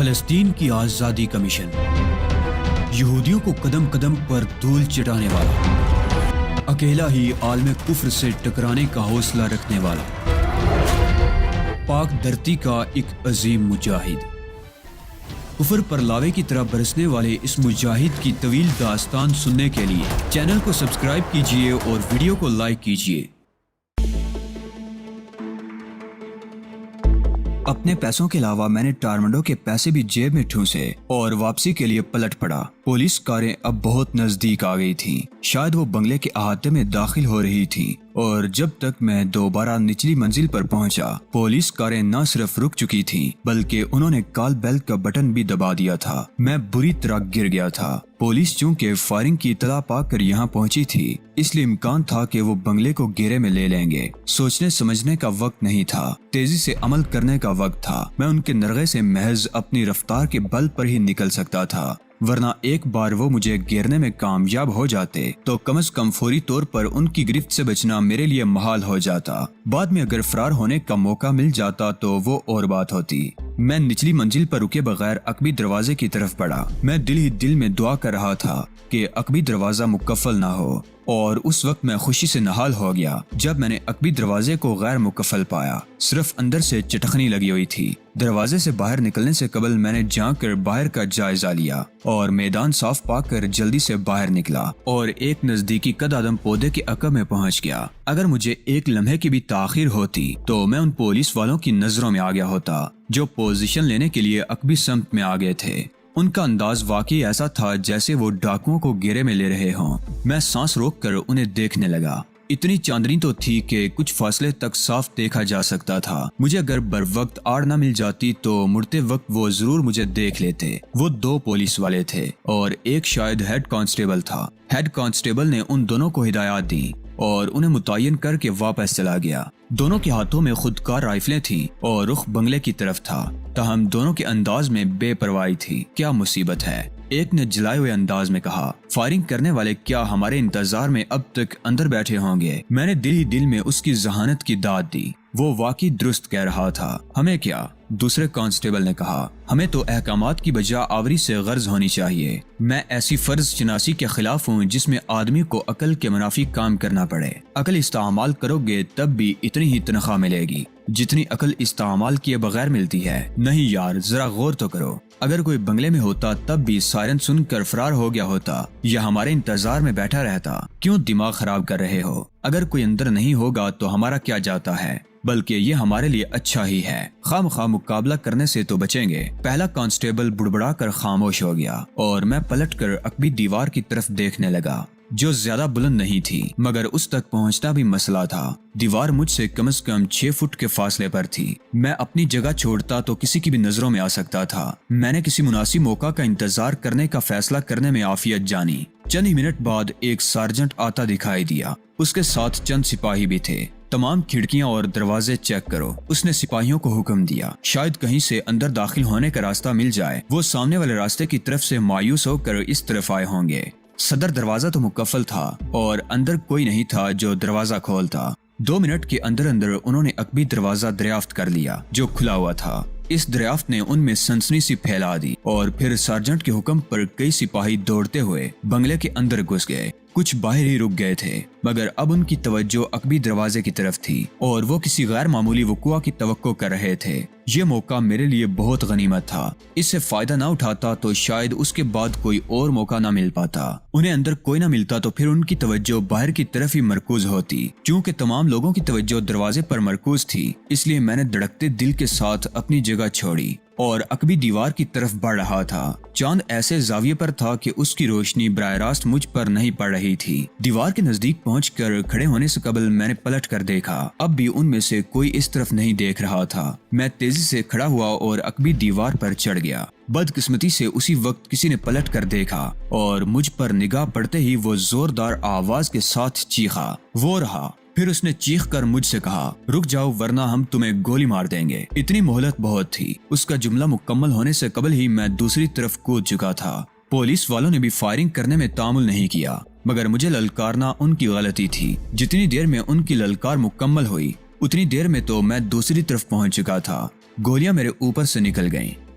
فلسطین کی آزادی کا مشن، یہودیوں کو قدم قدم پر دھول چٹانے والا، اکیلا ہی عالم کفر سے ٹکرانے کا حوصلہ رکھنے والا، پاک دھرتی کا ایک عظیم مجاہد، کفر پر لاوے کی طرح برسنے والے اس مجاہد کی طویل داستان سننے کے لیے چینل کو سبسکرائب کیجئے اور ویڈیو کو لائک کیجئے۔ اپنے پیسوں کے علاوہ میں نے ٹارمنڈو کے پیسے بھی جیب میں ٹھونسے اور واپسی کے لیے پلٹ پڑا۔ پولیس کاریں اب بہت نزدیک آ گئی تھیں، شاید وہ بنگلے کے احاطے میں داخل ہو رہی تھی، اور جب تک میں دوبارہ نچلی منزل پر پہنچا پولیس کاریں نہ صرف رک چکی تھیں بلکہ انہوں نے کال بیل کا بٹن بھی دبا دیا تھا۔ میں بری طرح گر گیا تھا۔ پولیس چونکہ فائرنگ کی اطلاع پا کر یہاں پہنچی تھی، اس لیے امکان تھا کہ وہ بنگلے کو گھیرے میں لے لیں گے۔ سوچنے سمجھنے کا وقت نہیں تھا، تیزی سے عمل کرنے کا وقت تھا۔ میں ان کے نرغے سے محض اپنی رفتار کے بل پر ہی نکل سکتا تھا، ورنہ ایک بار وہ مجھے گھیرنے میں کامیاب ہو جاتے تو کم از کم فوری طور پر ان کی گرفت سے بچنا میرے لیے محال ہو جاتا۔ بعد میں اگر فرار ہونے کا موقع مل جاتا تو وہ اور بات ہوتی۔ میں نچلی منزل پر رکے بغیر عقبی دروازے کی طرف بڑھا۔ میں دل ہی دل میں دعا کر رہا تھا کہ عقبی دروازہ مکفل نہ ہو، اور اس وقت میں خوشی سے نہال ہو گیا جب میں نے عقبی دروازے کو غیر مکفل پایا، صرف اندر سے چٹخنی لگی ہوئی تھی۔ دروازے سے باہر نکلنے سے قبل میں نے جھانک کر باہر کا جائزہ لیا اور میدان صاف پا کر جلدی سے باہر نکلا اور ایک نزدیکی قد آدم پودے کے عقب میں پہنچ گیا۔ اگر مجھے ایک لمحے کی بھی تاخیر ہوتی تو میں ان پولیس والوں کی نظروں میں آ گیا ہوتا جو پوزیشن لینے کے لیے عقبی سمت میں آ گئے تھے۔ ان کا انداز واقعی ایسا تھا جیسے وہ ڈاکوؤں کو گھیرے میں لے رہے ہوں۔ میں سانس روک کر انہیں دیکھنے لگا۔ اتنی چاندنی تو تھی کہ کچھ فاصلے تک صاف دیکھا جا سکتا تھا۔ مجھے اگر بر وقت آڑ نہ مل جاتی تو مرتے وقت وہ ضرور مجھے دیکھ لیتے۔ وہ دو پولیس والے تھے اور ایک شاید ہیڈ کانسٹیبل تھا۔ ہیڈ کانسٹیبل نے ان دونوں کو ہدایات دی اور انہیں متعین کر کے واپس چلا گیا۔ دونوں کے ہاتھوں میں خودکار رائفلیں تھیں اور رخ بنگلے کی طرف تھا، تاہم دونوں کے انداز میں بے پرواہی تھی۔ کیا مصیبت ہے، ایک نے جلائے ہوئے انداز میں کہا۔ فائرنگ کرنے والے کیا ہمارے انتظار میں اب تک اندر بیٹھے ہوں گے؟ میں نے دل ہی دل میں اس کی ذہانت کی داد دی۔ وہ واقعی درست کہہ رہا تھا۔ ہمیں کیا؟ دوسرے کانسٹیبل نے کہا۔ ہمیں تو احکامات کی بجا آوری سے غرض ہونی چاہیے۔ میں ایسی فرض شناسی کے خلاف ہوں جس میں آدمی کو عقل کے منافی کام کرنا پڑے۔ عقل استعمال کرو گے تب بھی اتنی ہی تنخواہ ملے گی جتنی عقل استعمال کیے بغیر ملتی ہے۔ نہیں یار، ذرا غور تو کرو۔ اگر کوئی بنگلے میں ہوتا تب بھی سائرن سن کر فرار ہو گیا ہوتا یا ہمارے انتظار میں بیٹھا رہتا۔ کیوں دماغ خراب کر رہے ہو؟ اگر کوئی اندر نہیں ہوگا تو ہمارا کیا جاتا ہے، بلکہ یہ ہمارے لیے اچھا ہی ہے۔ خام خواہ مقابلہ کرنے سے تو بچیں گے۔ پہلا کانسٹیبل بڑبڑا کر خاموش ہو گیا اور میں پلٹ کر عقبی دیوار کی طرف دیکھنے لگا جو زیادہ بلند نہیں تھی، مگر اس تک پہنچنا بھی مسئلہ تھا۔ دیوار مجھ سے کم از کم 6 فٹ کے فاصلے پر تھی۔ میں اپنی جگہ چھوڑتا تو کسی کی بھی نظروں میں آ سکتا تھا۔ میں نے کسی مناسب موقع کا انتظار کرنے کا فیصلہ کرنے میں عافیت جانی۔ چند ہی منٹ بعد ایک سارجنٹ آتا دکھائی دیا، اس کے ساتھ چند سپاہی بھی تھے۔ تمام کھڑکیاں اور دروازے چیک کرو، اس نے سپاہیوں کو حکم دیا۔ شاید کہیں سے اندر داخل ہونے کا راستہ مل جائے۔ وہ سامنے والے راستے کی طرف سے مایوس ہو کر اس طرف آئے ہوں گے۔ صدر دروازہ تو مکفل تھا اور اندر کوئی نہیں تھا جو دروازہ کھولتا۔ 2 منٹ کے اندر اندر انہوں نے عقبی دروازہ دریافت کر لیا جو کھلا ہوا تھا۔ اس دریافت نے ان میں سنسنی سی پھیلا دی اور پھر سارجنٹ کے حکم پر کئی سپاہی دوڑتے ہوئے بنگلے کے اندر گھس گئے۔ کچھ باہر ہی رک گئے تھے، مگر اب ان کی توجہ عقبی دروازے کی طرف تھی اور وہ کسی غیر معمولی وقوع کی توقع کر رہے تھے۔ یہ موقع میرے لیے بہت غنیمت تھا۔ اس سے فائدہ نہ اٹھاتا تو شاید اس کے بعد کوئی اور موقع نہ مل پاتا۔ انہیں اندر کوئی نہ ملتا تو پھر ان کی توجہ باہر کی طرف ہی مرکوز ہوتی۔ چونکہ تمام لوگوں کی توجہ دروازے پر مرکوز تھی، اس لیے میں نے دھڑکتے دل کے ساتھ اپنی جگہ چھوڑی اور عقبی دیوار کی طرف بڑھ رہا تھا۔ چاند ایسے زاویے پر تھا کہ اس کی روشنی براہ راست مجھ پر نہیں پڑ رہی تھی۔ دیوار کے نزدیک پہنچ کر کھڑے ہونے سے قبل میں نے پلٹ کر دیکھا، اب بھی ان میں سے کوئی اس طرف نہیں دیکھ رہا تھا۔ میں تیزی سے کھڑا ہوا اور عقبی دیوار پر چڑھ گیا۔ بدقسمتی سے اسی وقت کسی نے پلٹ کر دیکھا اور مجھ پر نگاہ پڑتے ہی وہ زوردار آواز کے ساتھ چیخا۔ وہ رہا۔ پھر اس نے چیخ کر مجھ سے کہا، رک جاؤ ورنہ ہم تمہیں گولی مار دیں گے۔ اتنی مہلت بہت تھی۔ اس کا جملہ مکمل ہونے سے قبل ہی میں دوسری طرف کود چکا تھا۔ پولیس والوں نے بھی فائرنگ کرنے میں تعامل نہیں کیا، مگر مجھے للکارنا ان کی غلطی تھی۔ جتنی دیر میں ان کی للکار مکمل ہوئی اتنی دیر میں تو میں دوسری طرف پہنچ چکا تھا۔ گولیاں میرے اوپر سے نکل گئیں۔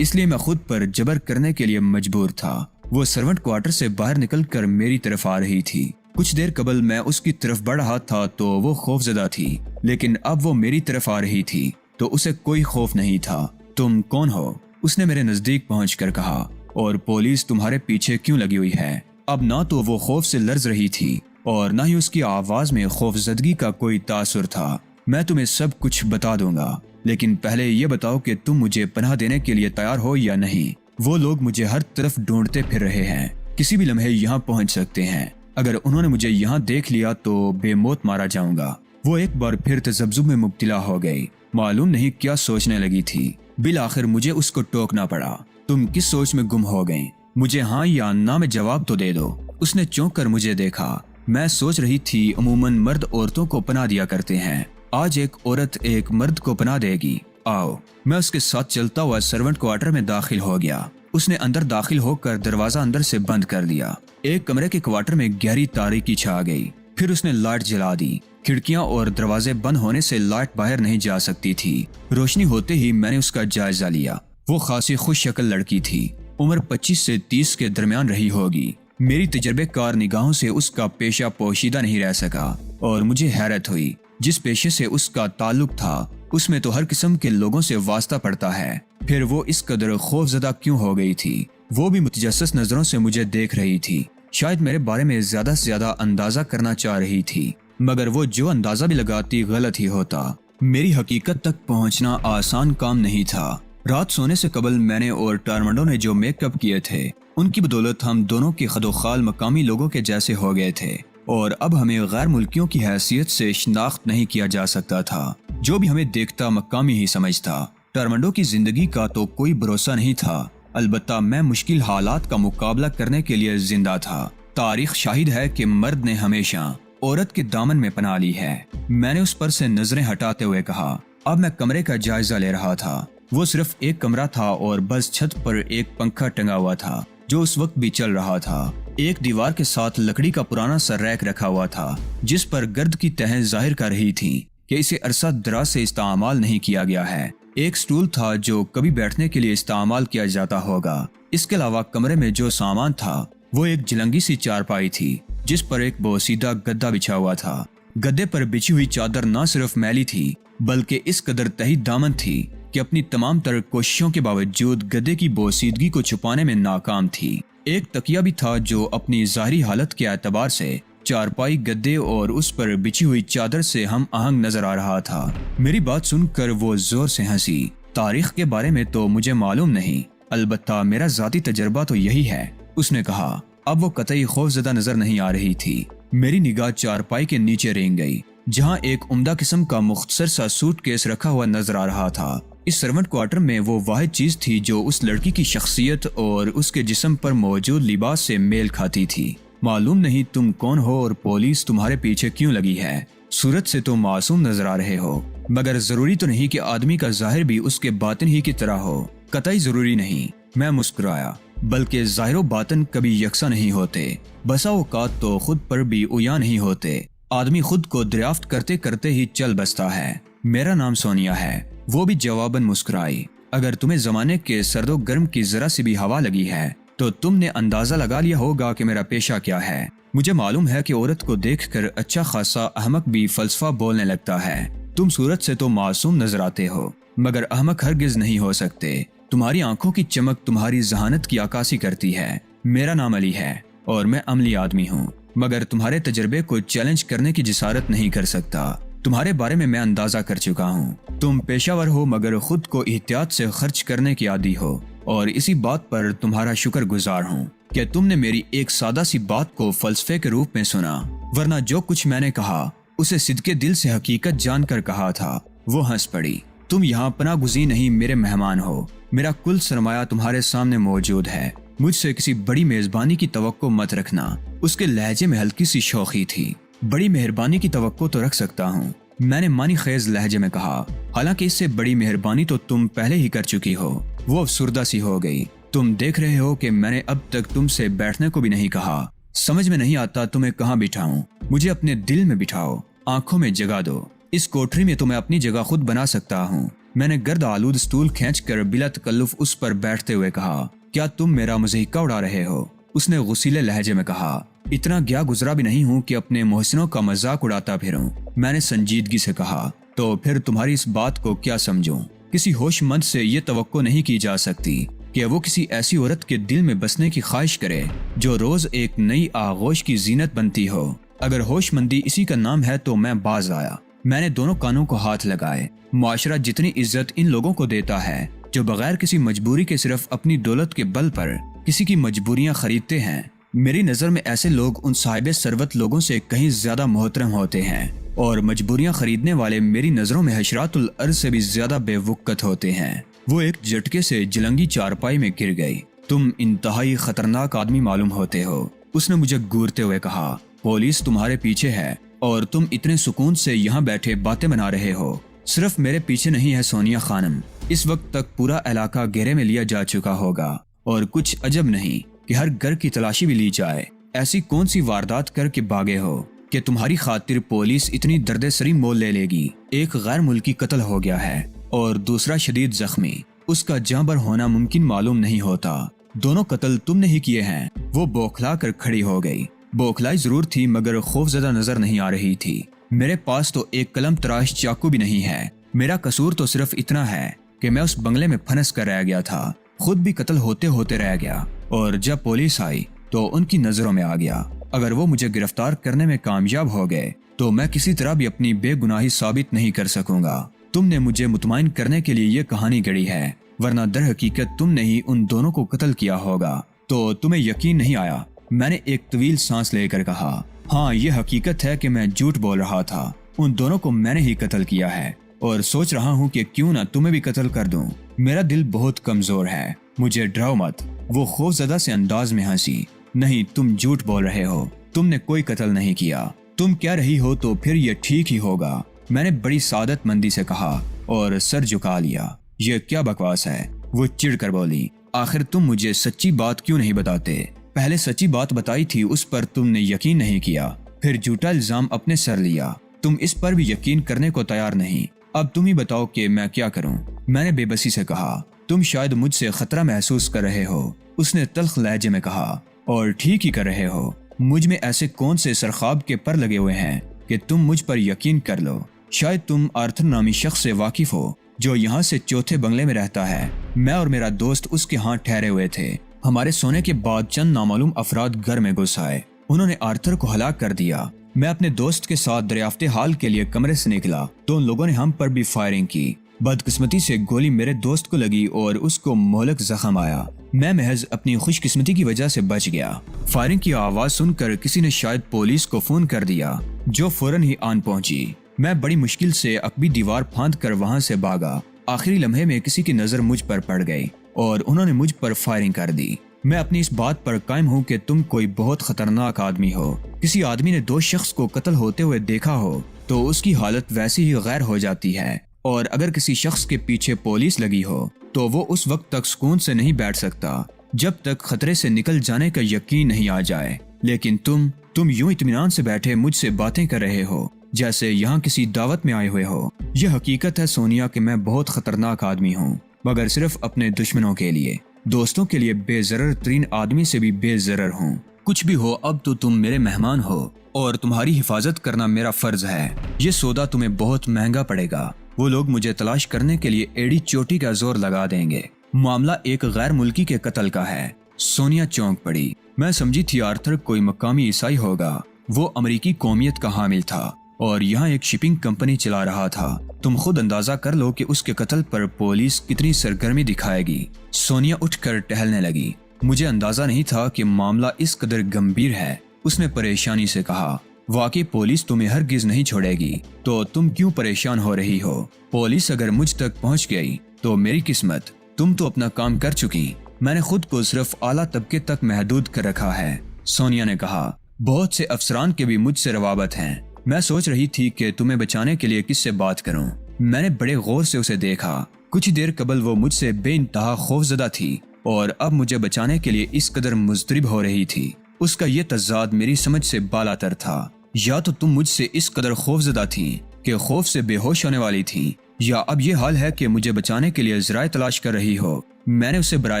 اس لیے میں خود پر جبر کرنے کے لیے مجبور تھا۔ وہ سرونٹ کوارٹر سے باہر نکل کر میری طرف آ رہی تھی۔ کچھ دیر قبل میں اس کی طرف بڑھ رہا تھا تو وہ خوف زدہ تھی، لیکن اب وہ میری طرف آ رہی تھی تو اسے کوئی خوف نہیں تھا۔ تم کون ہو؟ اس نے میرے نزدیک پہنچ کر کہا، اور پولیس تمہارے پیچھے کیوں لگی ہوئی ہے؟ اب نہ تو وہ خوف سے لرز رہی تھی اور نہ ہی اس کی آواز میں خوف زدگی کا کوئی تاثر تھا۔ میں تمہیں سب کچھ بتا دوں گا، لیکن پہلے یہ بتاؤ کہ تم مجھے پناہ دینے کے لیے تیار ہو یا نہیں۔ وہ لوگ مجھے ہر طرف ڈھونڈتے پھر رہے ہیں، کسی بھی لمحے یہاں پہنچ سکتے ہیں۔ اگر انہوں نے مجھے یہاں دیکھ لیا تو بے موت مارا جاؤں گا۔ وہ ایک بار پھر تذبذب میں مبتلا ہو گئی، معلوم نہیں کیا سوچنے لگی تھی۔ بالآخر مجھے اس کو ٹوکنا پڑا۔ تم کس سوچ میں گم ہو گئیں؟ مجھے ہاں یا نہ میں جواب تو دے دو۔ اس نے چونک کر مجھے دیکھا۔ میں سوچ رہی تھی عموماً مرد عورتوں کو پناہ دیا کرتے ہیں، آج ایک عورت ایک مرد کو پناہ دے گی۔ آؤ۔ میں اس کے ساتھ چلتا ہوا سرونٹ کوارٹر میں داخل ہو گیا۔ اس نے اندر داخل ہو کر دروازہ اندر سے بند کر دیا۔ ایک کمرے کے کوارٹر میں گہری تاریکی چھا گئی۔ پھر اس نے لائٹ جلا دی۔ کھڑکیاں اور دروازے بند ہونے سے لائٹ باہر نہیں جا سکتی تھی۔ روشنی ہوتے ہی میں نے اس کا جائزہ لیا۔ وہ خاصی خوش شکل لڑکی تھی، عمر 25 سے 30 کے درمیان رہی ہوگی۔ میری تجربے کار نگاہوں سے اس کا پیشہ پوشیدہ نہیں رہ سکا، اور مجھے حیرت ہوئی جس پیشے سے اس کا تعلق تھا اس میں تو ہر قسم کے لوگوں سے واسطہ پڑتا ہے، پھر وہ اس قدر خوف زدہ کیوں ہو گئی تھی؟ وہ بھی متجسس نظروں سے مجھے دیکھ رہی تھی، شاید میرے بارے میں زیادہ سے زیادہ اندازہ کرنا چاہ رہی تھی، مگر وہ جو اندازہ بھی لگاتی غلط ہی ہوتا۔ میری حقیقت تک پہنچنا آسان کام نہیں تھا۔ رات سونے سے قبل میں نے اور ٹارمنڈو نے جو میک اپ کیے تھے ان کی بدولت ہم دونوں کی خد و خال مقامی لوگوں کے جیسے ہو گئے تھے، اور اب ہمیں غیر ملکیوں کی حیثیت سے شناخت نہیں کیا جا سکتا تھا۔ جو بھی ہمیں دیکھتا مقامی ہی سمجھتا۔ ٹارمنڈو کی زندگی کا تو کوئی بھروسہ نہیں تھا، البتہ میں مشکل حالات کا مقابلہ کرنے کے لیے زندہ تھا۔ تاریخ شاہد ہے کہ مرد نے ہمیشہ عورت کے دامن میں پناہ لی ہے۔ میں نے اس پر سے نظریں ہٹاتے ہوئے کہا۔ اب میں کمرے کا جائزہ لے رہا تھا۔ وہ صرف ایک کمرہ تھا اور بس چھت پر ایک پنکھا ٹنگا ہوا تھا جو اس وقت بھی چل رہا تھا۔ ایک دیوار کے ساتھ لکڑی کا پرانا سا ریک رکھا ہوا تھا جس پر گرد کی تہیں ظاہر کر رہی تھی کہ اسے عرصہ دراز سے استعمال نہیں کیا گیا ہے۔ ایک سٹول تھا جو کبھی بیٹھنے کے لیے استعمال کیا جاتا ہوگا۔ اس کے علاوہ کمرے میں جو سامان تھا وہ ایک جلنگی سی چارپائی تھی جس پر ایک بوسیدہ گدا بچھا ہوا تھا۔ گدے پر بچھی ہوئی چادر نہ صرف میلی تھی بلکہ اس قدر تہی دامن تھی کہ اپنی تمام تر کوششوں کے باوجود گدے کی بوسیدگی کو چھپانے میں ناکام تھی۔ ایک تکیہ بھی تھا جو اپنی ظاہری حالت کے اعتبار سے چارپائی، گدے اور اس پر بچھی ہوئی چادر سے ہم آہنگ نظر آ رہا تھا۔ میری بات سن کر وہ زور سے ہنسی۔ تاریخ کے بارے میں تو مجھے معلوم نہیں، البتہ میرا ذاتی تجربہ تو یہی ہے، اس نے کہا۔ اب وہ قطعی خوف زدہ نظر نہیں آ رہی تھی۔ میری نگاہ چارپائی کے نیچے رینگ گئی جہاں ایک عمدہ قسم کا مختصر سا سوٹ کیس رکھا ہوا نظر آ رہا تھا۔ اس سرونٹ کوارٹر میں وہ واحد چیز تھی جو اس لڑکی کی شخصیت اور اس کے جسم پر موجود لباس سے میل کھاتی تھی۔ معلوم نہیں تم کون ہو اور پولیس تمہارے پیچھے کیوں لگی ہے۔ صورت سے تو معصوم نظر آ رہے ہو، مگر ضروری تو نہیں کہ آدمی کا ظاہر بھی اس کے باطن ہی کی طرح ہو۔ قطعی ضروری نہیں، میں مسکرایا، بلکہ ظاہر و باطن کبھی یکساں نہیں ہوتے۔ بسا اوقات تو خود پر بھی عیاں نہیں ہوتے۔ آدمی خود کو دریافت کرتے کرتے ہی چل بستا ہے۔ میرا نام سونیا ہے، وہ بھی جواباً مسکرائی۔ اگر تمہیں زمانے کے سرد و گرم کی ذرا سی بھی ہوا لگی ہے تو تم نے اندازہ لگا لیا ہوگا کہ میرا پیشہ کیا ہے۔ مجھے معلوم ہے کہ عورت کو دیکھ کر اچھا خاصا احمق بھی فلسفہ بولنے لگتا ہے۔ تم صورت سے تو معصوم نظر آتے ہو، مگر احمق ہرگز نہیں ہو سکتے۔ تمہاری آنکھوں کی چمک تمہاری ذہانت کی عکاسی کرتی ہے۔ میرا نام علی ہے اور میں عملی آدمی ہوں، مگر تمہارے تجربے کو چیلنج کرنے کی جسارت نہیں کر سکتا۔ تمہارے بارے میں اندازہ کر چکا ہوں۔ تم پیشہ ور ہو مگر خود کو احتیاط سے خرچ کرنے کی عادی ہو، اور اسی بات پر تمہارا شکر گزار ہوں کہ تم نے میری ایک سادہ سی بات کو فلسفے کے روپ میں سنا، ورنہ جو کچھ میں نے کہا اسے صدقے دل سے حقیقت جان کر کہا تھا۔ وہ ہنس پڑی۔ تم یہاں پناہ گزین نہیں، میرے مہمان ہو۔ میرا کل سرمایہ تمہارے سامنے موجود ہے۔ مجھ سے کسی بڑی میزبانی کی توقع مت رکھنا۔ اس کے لہجے میں ہلکی سی شوخی تھی۔ بڑی مہربانی کی توقع تو رکھ سکتا ہوں، میں نے معنی خیز لہجے میں کہا، حالانکہ اس سے بڑی مہربانی تو تم پہلے ہی کر چکی ہو۔ وہ افسردہ سی ہو گئی۔ تم دیکھ رہے ہو کہ میں نے اب تک تم سے بیٹھنے کو بھی نہیں کہا۔ سمجھ میں نہیں آتا تمہیں کہاں بٹھاؤں۔ مجھے اپنے دل میں بٹھاؤ، آنکھوں میں جگہ دو۔ اس کوٹری میں تو میں اپنی جگہ خود بنا سکتا ہوں۔ میں نے گرد آلود سٹول کھینچ کر بلا تکلف اس پر بیٹھتے ہوئے کہا، کیا تم میرا مضحکہ اڑا رہے ہو؟ اس نے غصیلے لہجے میں کہا، اتنا گیا گزرا بھی نہیں ہوں کہ اپنے محسنوں کا مذاق اڑاتا پھروں۔ میں نے سنجیدگی سے کہا، تو پھر تمہاری اس بات کو کیا سمجھوں؟ کسی ہوش مند سے یہ توقع نہیں کی جا سکتی کہ وہ کسی ایسی عورت کے دل میں بسنے کی خواہش کرے جو روز ایک نئی آغوش کی زینت بنتی ہو۔ اگر ہوش مندی اسی کا نام ہے تو میں باز آیا۔ میں نے دونوں کانوں کو ہاتھ لگائے۔ معاشرہ جتنی عزت ان لوگوں کو دیتا ہے جو بغیر کسی مجبوری کے صرف اپنی دولت کے بل پر کسی کی مجبوریاں خریدتے ہیں، میری نظر میں ایسے لوگ ان صاحب ثروت لوگوں سے کہیں زیادہ محترم ہوتے ہیں، اور مجبوریاں خریدنے والے میری نظروں میں حشرات الارض سے بھی زیادہ بے وقت ہوتے ہیں۔ وہ ایک جھٹکے سے جلنگی چارپائی میں گر گئی۔ تم انتہائی خطرناک آدمی معلوم ہوتے ہو، اس نے مجھے گورتے ہوئے کہا۔ پولیس تمہارے پیچھے ہے اور تم اتنے سکون سے یہاں بیٹھے باتیں بنا رہے ہو۔ صرف میرے پیچھے نہیں ہے سونیا خانم، اس وقت تک پورا علاقہ گھیرے میں لیا جا چکا ہوگا، اور کچھ عجب نہیں کہ ہر گھر کی تلاشی بھی لی جائے۔ ایسی کون سی واردات کر کے بھاگے ہو کہ تمہاری خاطر پولیس اتنی درد سری مول لے لے گی؟ ایک غیر ملکی قتل ہو گیا ہے اور دوسرا شدید زخمی، اس کا جاں بر ہونا ممکن معلوم نہیں ہوتا۔ دونوں قتل تم نے ہی کیے ہیں۔ وہ بوکھلا کر کھڑی ہو گئی۔ بوکھلائی ضرور تھی مگر خوفزدہ نظر نہیں آ رہی تھی۔ میرے پاس تو ایک قلم تراش چاقو بھی نہیں ہے۔ میرا قصور تو صرف اتنا ہے کہ میں اس بنگلے میں پھنس کر رہ گیا تھا، خود بھی قتل ہوتے ہوتے رہ گیا، اور جب پولیس آئی تو ان کی نظروں میں آ گیا۔ اگر وہ مجھے گرفتار کرنے میں کامیاب ہو گئے تو میں کسی طرح بھی اپنی بے گناہی ثابت نہیں کر سکوں گا۔ تم نے مجھے مطمئن کرنے کے لیے یہ کہانی گڑھی ہے، ورنہ در حقیقت تم نے ہی ان دونوں کو قتل کیا ہوگا۔ تو تمہیں یقین نہیں آیا؟ میں نے ایک طویل سانس لے کر کہا، ہاں یہ حقیقت ہے کہ میں جھوٹ بول رہا تھا۔ ان دونوں کو میں نے ہی قتل کیا ہے، اور سوچ رہا ہوں کہ کیوں نہ تمہیں بھی قتل کر دوں۔ میرا دل بہت کمزور ہے، مجھے ڈراؤ مت۔ وہ خوفزدہ سے انداز میں ہنسی۔ نہیں، تم جھوٹ بول رہے ہو، تم نے کوئی قتل نہیں کیا۔ تم کہہ رہی ہو تو پھر یہ ٹھیک ہی ہوگا، میں نے بڑی سعادت مندی سے کہا اور سر جھکا لیا۔ یہ کیا بکواس ہے؟ وہ چڑ کر بولی، آخر تم مجھے سچی بات کیوں نہیں بتاتے؟ پہلے سچی بات بتائی تھی، اس پر تم نے یقین نہیں کیا، پھر جھوٹا الزام اپنے سر لیا۔ تم اس پر بھی یقین کرنے کو تیار نہیں۔ اب تم ہی بتاؤ کہ میں کیا کروں؟ میں نے بے بسی سے کہا، تم شاید مجھ سے خطرہ محسوس کر رہے ہو، اس نے تلخ لہجے میں کہا، اور ٹھیک ہی کر رہے ہو۔ مجھ میں ایسے کون سے سرخاب کے پر لگے ہوئے ہیں کہ تم مجھ پر یقین کر لو؟ شاید تم آرتھر نامی شخص سے واقف ہو جو یہاں سے چوتھے بنگلے میں رہتا ہے۔ میں اور میرا دوست اس کے ہاں ٹھہرے ہوئے تھے۔ ہمارے سونے کے بعد چند نامعلوم افراد گھر میں گھس آئے۔ انہوں نے آرتھر کو ہلاک کر دیا۔ میں اپنے دوست کے ساتھ دریافت حال کے لیے کمرے سے نکلا تو ان لوگوں نے ہم پر بھی فائرنگ کی۔ بدقسمتی سے گولی میرے دوست کو لگی اور اس کو مہلک زخم آیا۔ میں محض اپنی خوش قسمتی کی وجہ سے بچ گیا۔ فائرنگ کی آواز سن کر کسی نے شاید پولیس کو فون کر دیا، جو فوراً ہی آن پہنچی۔ میں بڑی مشکل سے عقبی دیوار پھاند کر وہاں سے بھاگا۔ آخری لمحے میں کسی کی نظر مجھ پر پڑ گئی اور انہوں نے مجھ پر فائرنگ کر دی۔ میں اپنی اس بات پر قائم ہوں کہ تم کوئی بہت خطرناک آدمی ہو۔ کسی آدمی نے دو شخص کو قتل ہوتے ہوئے دیکھا ہو تو اس کی حالت ویسی ہی غیر ہو جاتی ہے، اور اگر کسی شخص کے پیچھے پولیس لگی ہو تو وہ اس وقت تک سکون سے نہیں بیٹھ سکتا جب تک خطرے سے نکل جانے کا یقین نہیں آ جائے۔ لیکن تم یوں اطمینان سے بیٹھے مجھ سے باتیں کر رہے ہو جیسے یہاں کسی دعوت میں آئے ہوئے ہو۔ یہ حقیقت ہے سونیا کہ میں بہت خطرناک آدمی ہوں، مگر صرف اپنے دشمنوں کے لیے۔ دوستوں کے لیے بے ضرر ترین آدمی سے بھی بے ضرر ہوں۔ کچھ بھی ہو، اب تو تم میرے مہمان ہو اور تمہاری حفاظت کرنا میرا فرض ہے۔ یہ سودا تمہیں بہت مہنگا پڑے گا۔ وہ لوگ مجھے تلاش کرنے کے لیے ایڑی چوٹی کا زور لگا دیں گے۔ معاملہ ایک غیر ملکی کے قتل کا ہے۔ سونیا چونک پڑی۔ میں سمجھی تھی آرتھر کوئی مقامی عیسائی ہوگا۔ وہ امریکی قومیت کا حامل تھا اور یہاں ایک شپنگ کمپنی چلا رہا تھا۔ تم خود اندازہ کر لو کہ اس کے قتل پر پولیس کتنی سرگرمی دکھائے گی۔ سونیا اٹھ کر ٹہلنے لگی۔ مجھے اندازہ نہیں تھا کہ معاملہ اس قدر گمبھیر ہے، اس نے پریشانی سے کہا۔ واقعی پولیس تمہیں ہرگز نہیں چھوڑے گی، تو تم کیوں پریشان ہو رہی ہو؟ پولیس اگر مجھ تک پہنچ گئی تو میری قسمت، تم تو اپنا کام کر چکی۔ میں نے خود کو صرف اعلیٰ طبقے تک محدود کر رکھا ہے، سونیا نے کہا۔ بہت سے افسران کے بھی مجھ سے روابط ہیں۔ میں سوچ رہی تھی کہ تمہیں بچانے کے لیے کس سے بات کروں۔ میں نے بڑے غور سے اسے دیکھا۔ کچھ دیر قبل وہ مجھ سے بے انتہا خوفزدہ تھی اور اب مجھے بچانے کے لیے اس قدر مضطرب ہو رہی تھی۔ اس کا یہ تضاد میری سمجھ سے بالا تر تھا۔ یا تو تم مجھ سے اس قدر خوفزدہ تھیں کہ خوف سے بے ہوش ہونے والی تھیں، یا اب یہ حال ہے کہ مجھے بچانے کے لیے ذرائع تلاش کر رہی ہو؟ میں نے اسے براہ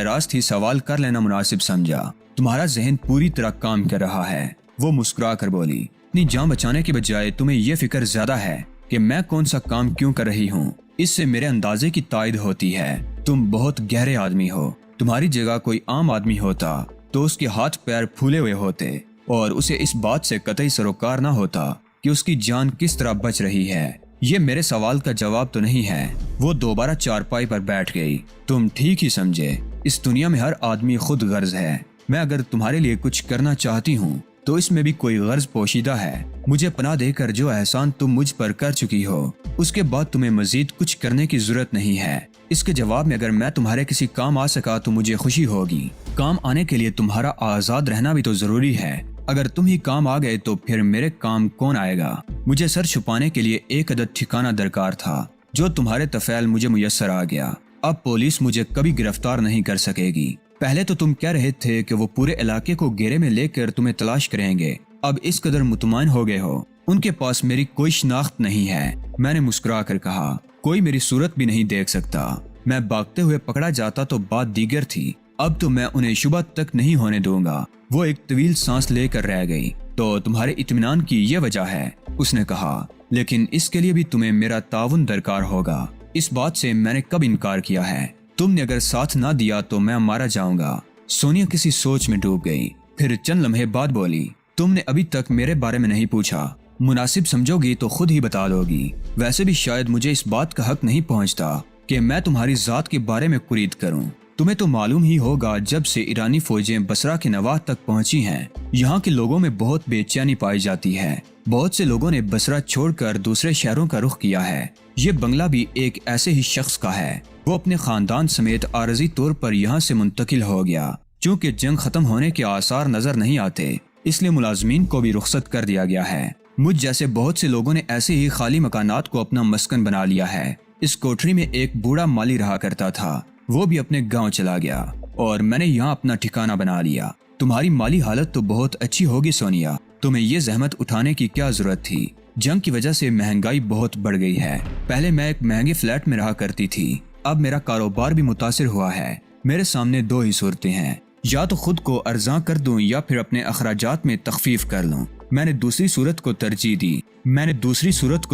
راست ہی سوال کر لینا مناسب سمجھا۔ تمہارا ذہن پوری طرح کام کر رہا ہے، وہ مسکرا کر بولی۔ اپنی جان بچانے کے بجائے تمہیں یہ فکر زیادہ ہے کہ میں کون سا کام کیوں کر رہی ہوں، اس سے میرے اندازے کی تائید ہوتی ہے۔ تم بہت گہرے آدمی ہو۔ تمہاری جگہ کوئی عام آدمی ہوتا تو اس کے ہاتھ پیر پھولے ہوئے ہوتے اور اسے اس بات سے قطعی سروکار نہ ہوتا کہ اس کی جان کس طرح بچ رہی ہے۔ یہ میرے سوال کا جواب تو نہیں ہے۔ وہ دوبارہ چارپائی پر بیٹھ گئی۔ تم ٹھیک ہی سمجھے، اس دنیا میں ہر آدمی خود غرض ہے۔ میں اگر تمہارے لیے کچھ کرنا چاہتی ہوں تو اس میں بھی کوئی غرض پوشیدہ ہے۔ مجھے پناہ دے کر جو احسان تم مجھ پر کر چکی ہو، اس کے بعد تمہیں مزید کچھ کرنے کی ضرورت نہیں ہے۔ اس کے جواب میں اگر میں تمہارے کسی کام آ سکا تو مجھے خوشی ہوگی۔ کام آنے کے لیے تمہارا آزاد رہنا بھی تو ضروری ہے۔ اگر تم ہی کام آ گئے تو پھر میرے کام کون آئے گا؟ مجھے سر چھپانے کے لیے ایک عدد ٹھکانہ درکار تھا، جو تمہارے طفیل مجھے میسر آ گیا۔ اب پولیس مجھے کبھی گرفتار نہیں کر سکے گی۔ پہلے تو تم کہہ رہے تھے کہ وہ پورے علاقے کو گھیرے میں لے کر تمہیں تلاش کریں گے، اب اس قدر مطمئن ہو گئے ہو۔ ان کے پاس میری کوئی شناخت نہیں ہے، میں نے مسکرا کر کہا۔ کوئی میری صورت بھی نہیں دیکھ سکتا۔ میں بھاگتے ہوئے پکڑا جاتا تو بات دیگر تھی، اب تو میں انہیں شبہ تک نہیں ہونے دوں گا۔ وہ ایک طویل سانس لے کر رہ گئی۔ تو تمہارے اطمینان کی یہ وجہ ہے، اس نے کہا، لیکن اس کے لیے بھی تمہیں میرا تعاون درکار ہوگا۔ اس بات سے میں نے کب انکار کیا ہے؟ تم نے اگر ساتھ نہ دیا تو میں مارا جاؤں گا۔ سونیا کسی سوچ میں ڈوب گئی، پھر چند لمحے بعد بولی، تم نے ابھی تک میرے بارے میں نہیں پوچھا۔ مناسب سمجھو گی تو خود ہی بتا دو گی۔ ویسے بھی شاید مجھے اس بات کا حق نہیں پہنچتا کہ میں تمہاری ذات کے بارے میں قرید کروں۔ تمہیں تو معلوم ہی ہوگا جب سے ایرانی فوجیں بصرہ کے نواح تک پہنچی ہیں، یہاں کے لوگوں میں بہت بے چینی پائی جاتی ہے۔ بہت سے لوگوں نے بصرہ چھوڑ کر دوسرے شہروں کا رخ کیا ہے۔ یہ بنگلہ بھی ایک ایسے ہی شخص کا ہے۔ وہ اپنے خاندان سمیت عارضی طور پر یہاں سے منتقل ہو گیا۔ چونکہ جنگ ختم ہونے کے آثار نظر نہیں آتے، اس لیے ملازمین کو بھی رخصت کر دیا گیا ہے۔ مجھ جیسے بہت سے لوگوں نے ایسے ہی خالی مکانات کو اپنا مسکن بنا لیا ہے۔ اس کوٹری میں ایک بوڑھا مالی رہا کرتا تھا، وہ بھی اپنے گاؤں چلا گیا اور میں نے یہاں اپنا ٹھکانہ بنا لیا۔ تمہاری مالی حالت تو بہت اچھی ہوگی سونیا، تمہیں یہ زحمت اٹھانے کی کیا ضرورت تھی؟ جنگ کی وجہ سے مہنگائی بہت بڑھ گئی ہے۔ پہلے میں ایک مہنگے فلیٹ میں رہا کرتی تھی، اب میرا کاروبار بھی متاثر ہوا ہے۔ میرے سامنے دو ہی صورتیں ہیں، یا تو خود کو ارزاں کر دوں یا پھر اپنے اخراجات میں تخفیف کر لوں۔ میں نے دوسری صورت کو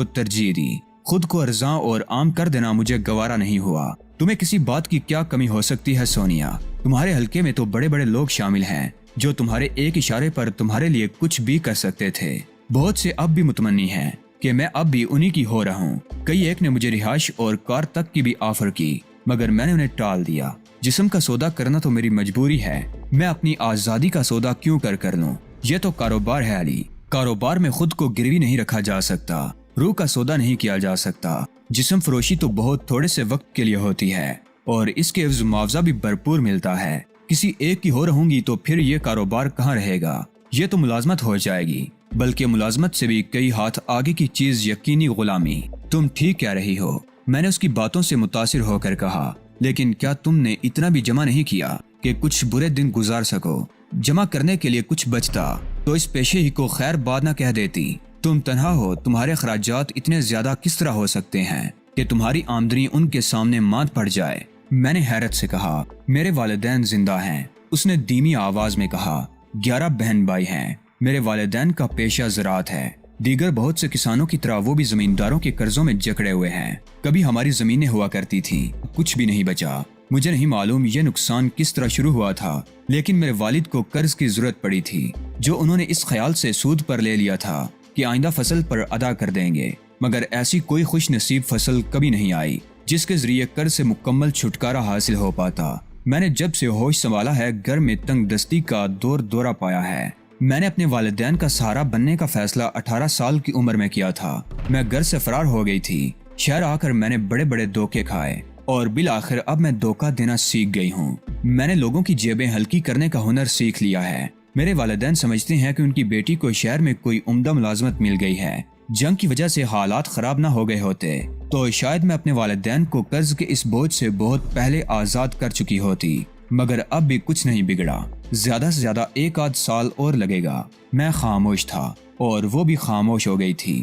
ترجیح دی۔ خود کو ارزاں اور عام کر دینا مجھے گوارا نہیں ہوا۔ تمہیں کسی بات کی کیا کمی ہو سکتی ہے سونیا؟ تمہارے حلقے میں تو بڑے بڑے لوگ شامل ہیں جو تمہارے ایک اشارے پر تمہارے لیے کچھ بھی کر سکتے تھے۔ بہت سے اب بھی متمنی ہیں کہ میں اب بھی انہی کی ہو رہا ہوں۔ کئی ایک نے مجھے رہائش اور کار تک کی بھی آفر کی، مگر میں نے انہیں ٹال دیا۔ جسم کا سودا کرنا تو میری مجبوری ہے، میں اپنی آزادی کا سودا کیوں کر لوں؟ یہ تو کاروبار ہے علی، کاروبار میں خود کو گروی نہیں رکھا جا سکتا، روح کا سودا نہیں کیا جا سکتا۔ جسم فروشی تو بہت تھوڑے سے وقت کے لیے ہوتی ہے اور اس کے عوض معاوضہ بھی بھرپور ملتا ہے۔ کسی ایک کی ہو رہوں گی تو پھر یہ کاروبار کہاں رہے گا؟ یہ تو ملازمت ہو جائے گی، بلکہ ملازمت سے بھی کئی ہاتھ آگے کی چیز یقینی غلامی۔ تم ٹھیک کہہ رہی ہو، میں نے اس کی باتوں سے متاثر ہو کر کہا، لیکن کیا تم نے اتنا بھی جمع نہیں کیا کہ کچھ برے دن گزار سکو؟ جمع کرنے کے لیے کچھ بچتا تو اس پیشے ہی کو خیر بات نہ کہہ دیتی۔ تم تنہا ہو، تمہارے اخراجات اتنے زیادہ کس طرح ہو سکتے ہیں کہ تمہاری آمدنی ان کے سامنے مات پڑ جائے؟ میں نے حیرت سے کہا، میرے والدین زندہ ہیں۔ اس نے دھیمی آواز میں کہا، 11 بہن بھائی ہیں۔ میرے والدین کا پیشہ زراعت ہے، دیگر بہت سے کسانوں کی طرح وہ بھی زمینداروں کے قرضوں میں جکڑے ہوئے ہیں۔ کبھی ہماری زمینیں ہوا کرتی تھیں، کچھ بھی نہیں بچا۔ مجھے نہیں معلوم یہ نقصان کس طرح شروع ہوا تھا، لیکن میرے والد کو قرض کی ضرورت پڑی تھی، جو انہوں نے اس خیال سے سود پر لے لیا تھا کہ آئندہ فصل پر ادا کر دیں گے، مگر ایسی کوئی خوش نصیب فصل کبھی نہیں آئی جس کے ذریعے قرض سے مکمل چھٹکارا حاصل ہو پاتا۔ میں نے جب سے ہوش سنبھالا ہے گھر میں تنگ دستی کا دورہ پایا ہے۔ میں نے اپنے والدین کا سہارا بننے کا فیصلہ 18 سال کی عمر میں کیا تھا۔ میں گھر سے فرار ہو گئی تھی۔ شہر آ کر میں نے بڑے بڑے دھوکے کھائے اور بالآخر اب میں دھوکہ دینا سیکھ گئی ہوں۔ میں نے لوگوں کی جیبیں ہلکی کرنے کا ہنر سیکھ لیا ہے۔ میرے والدین سمجھتے ہیں کہ ان کی بیٹی کو شہر میں کوئی عمدہ ملازمت مل گئی ہے۔ جنگ کی وجہ سے حالات خراب نہ ہو گئے ہوتے تو شاید میں اپنے والدین کو قرض کے اس بوجھ سے بہت پہلے آزاد کر چکی ہوتی، مگر اب بھی کچھ نہیں بگڑا۔ زیادہ سے زیادہ 1 آدھ سال اور لگے گا۔ میں خاموش تھا اور وہ بھی خاموش ہو گئی تھی۔